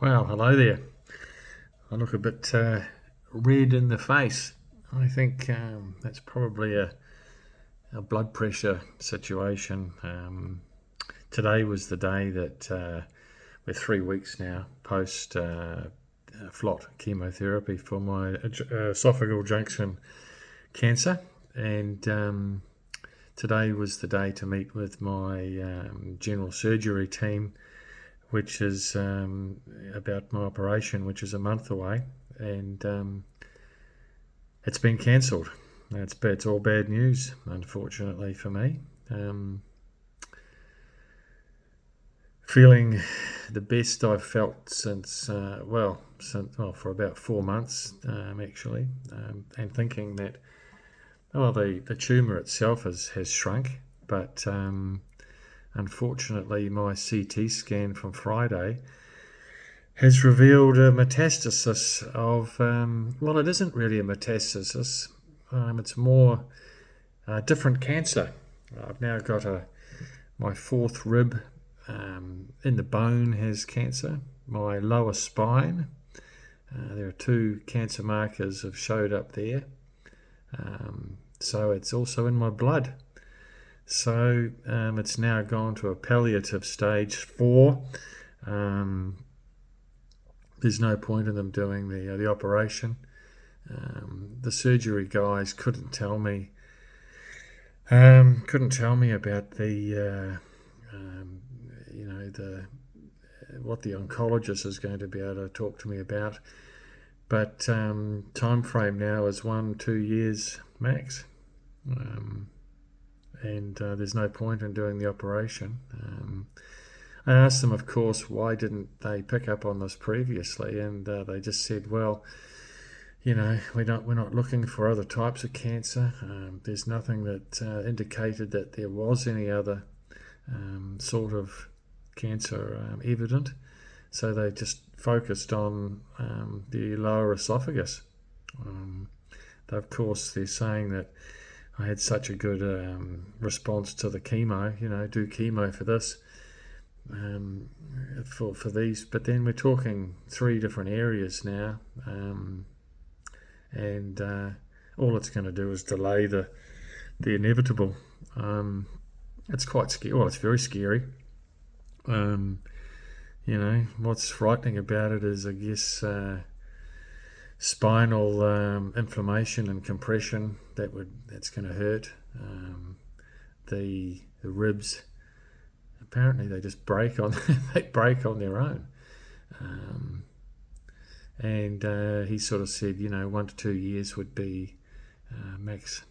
Well, hello there. I look a bit red in the face. I think that's probably a blood pressure situation. Today was the day that we're 3 weeks now post FLOT chemotherapy for my esophageal junction cancer, and today was the day to meet with my general surgery team, which is about my operation, which is a month away, and it's been cancelled. It's all bad news, unfortunately for me. Feeling the best I've felt since for about 4 months actually, and thinking that the tumour itself has shrunk, but unfortunately my CT scan from Friday has revealed a metastasis of, it isn't really a metastasis, it's more a different cancer. I've now got my fourth rib in the bone has cancer. My lower spine, there are two cancer markers have showed up there. So it's also in my blood. So it's now gone to a palliative stage 4. There's no point in them doing the operation. The surgery guys couldn't tell me about the what the oncologist is going to be able to talk to me about. But time frame now is 1-2 years max, and there's no point in doing the operation. I asked them, of course, why didn't they pick up on this previously, and they just said, well, we're not looking for other types of cancer. There's nothing that indicated that there was any other sort of cancer evident. So they just focused on the lower esophagus. Of course, they're saying that I had such a good response to the chemo. Do chemo for this, for these. But then we're talking 3 different areas now, and all it's going to do is delay the inevitable. It's quite scary. Well, it's very scary. What's frightening about it is, I guess, spinal inflammation and compression that's going to hurt. The ribs, apparently they just break on their own. And he sort of said 1 to 2 years would be max.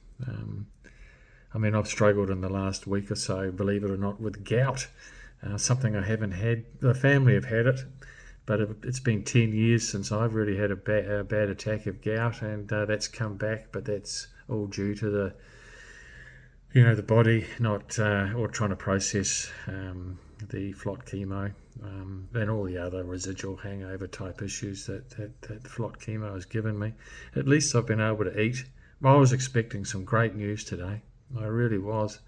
I've struggled in the last week or so, believe it or not, with gout. Something I haven't had. The family have had it, but it's been 10 years since I've really had a bad attack of gout, and that's come back. But that's all due to the body not or trying to process the FLOT chemo, and all the other residual hangover type issues that FLOT chemo has given me. At least I've been able to eat. I was expecting some great news today. I really was.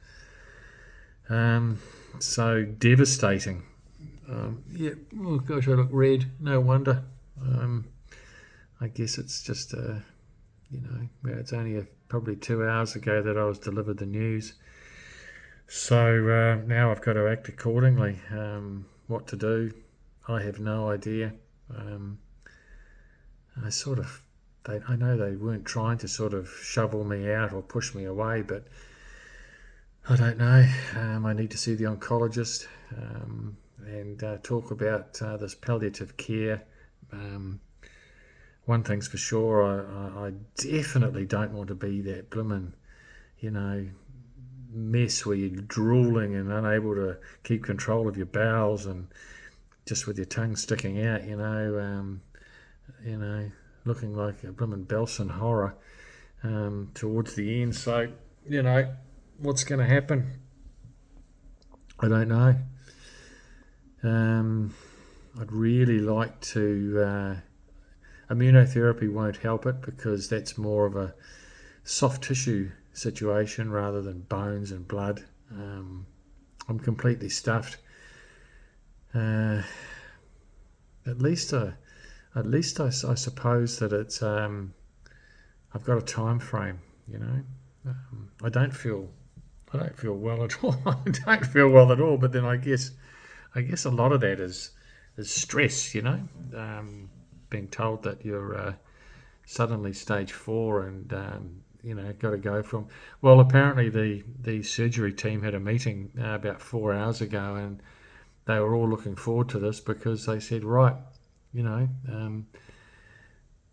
So devastating. Oh gosh, I look red. No wonder. I guess it's just it's only probably 2 hours ago that I was delivered the news. So now I've got to act accordingly. What to do, I have no idea. I know they weren't trying to sort of shovel me out or push me away, but I don't know. I need to see the oncologist and talk about this palliative care. One thing's for sure, I definitely don't want to be that blimmin', mess where you're drooling and unable to keep control of your bowels and just with your tongue sticking out, looking like a blimmin' Belson horror towards the end. So, what's going to happen? I don't know. I'd really like to. Immunotherapy won't help it because that's more of a soft tissue situation rather than bones and blood. I'm completely stuffed. at least I suppose that it's I've got a time frame. You know, I don't feel well at all. I don't feel well at all. But then I guess a lot of that is stress. You know, being told that you're suddenly stage 4 and you know, got to go from. Well, apparently the surgery team had a meeting about 4 hours ago, and they were all looking forward to this because they said, right, you know,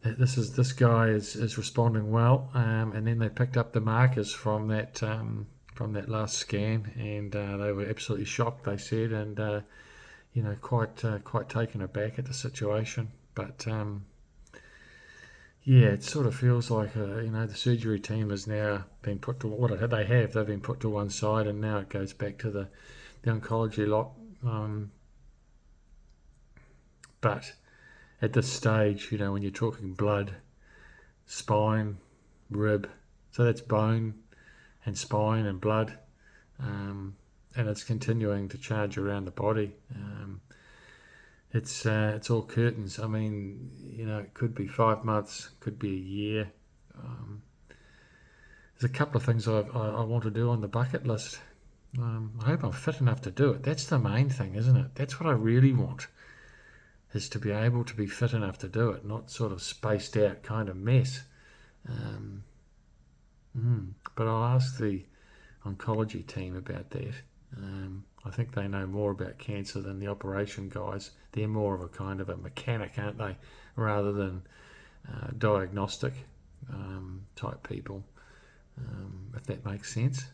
this guy is responding well, and then they picked up the markers from that last scan, and they were absolutely shocked. They said, and you know, quite taken aback at the situation, but. Yeah, it sort of feels like you know, the surgery team has now been put to they've been put to one side, and now it goes back to the oncology lot. But at this stage, you know, when you're talking blood, spine, rib, so that's bone and spine and blood, and it's continuing to charge around the body. It's all curtains. I mean, you know, it could be 5 months, could be a year. There's a couple of things I want to do on the bucket list. I hope I'm fit enough to do it. That's the main thing, isn't it? That's what I really want, is to be able to be fit enough to do it, not sort of spaced out kind of mess. Um, but I'll ask the oncology team about that. I think they know more about cancer than the operation guys. They're more of a kind of a mechanic, aren't they, rather than diagnostic type people, if that makes sense.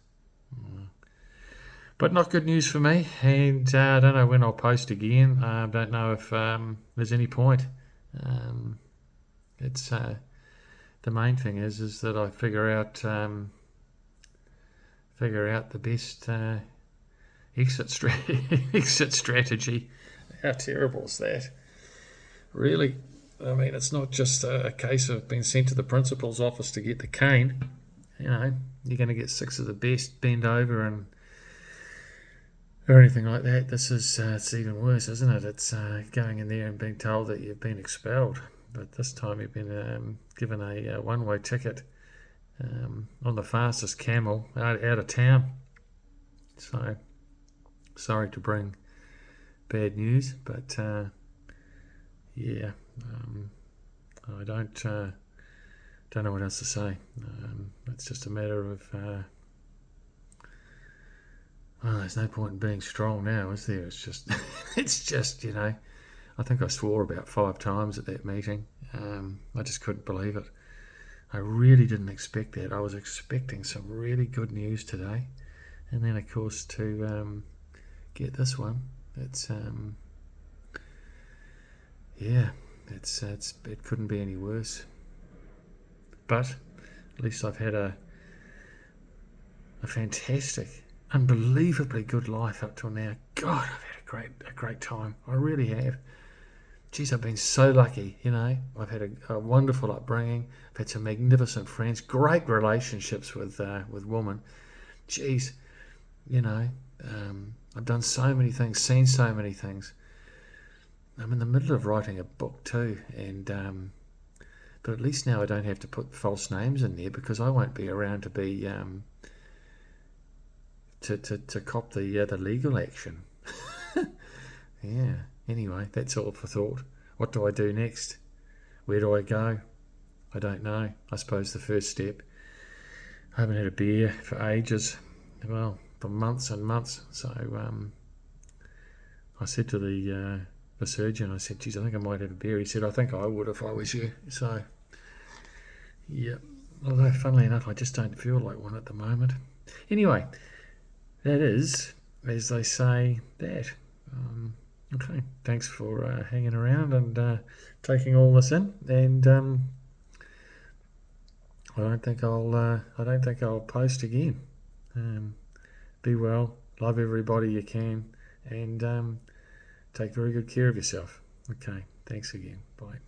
But not good news for me, and I don't know when I'll post again. I don't know if there's any point. It's the main thing is that I figure out the best exit strategy. How terrible is that? Really? I mean, it's not just a case of being sent to the principal's office to get the cane. You know, you're going to get 6 of the best bend over and or anything like that. This is it's even worse, isn't it? It's going in there and being told that you've been expelled, but this time you've been given a one-way ticket on the fastest camel out of town. So sorry to bring bad news, but yeah, I don't know what else to say. It's just a matter of well, there's no point in being strong now, is there? It's just it's just, you know, I think I swore about 5 times at that meeting. I just couldn't believe it. I really didn't expect that. I was expecting some really good news today, and then of course to get this one. It's yeah, it couldn't be any worse. But at least I've had a fantastic, unbelievably good life up till now. God, I've had a great time. I really have. Geez, I've been so lucky, you know. I've had a wonderful upbringing. I've had some magnificent friends, great relationships with women. Geez, you know, I've done so many things, seen so many things. I'm in the middle of writing a book too, and but at least now I don't have to put false names in there because I won't be around to be to cop the legal action. Yeah. Anyway, that's all for thought. What do I do next? Where do I go? I don't know. I suppose the first step. I haven't had a beer for ages. Well, for months and months. So I said to the surgeon, I said, geez, I think I might have a beer. He said, I think I would if I was you. So, yeah. Although, funnily enough, I just don't feel like one at the moment. Anyway, that is, as they say, that. Okay, thanks for hanging around and taking all this in. And I don't think I'll post again. Be well, love everybody you can, and take very good care of yourself. Okay, thanks again. Bye.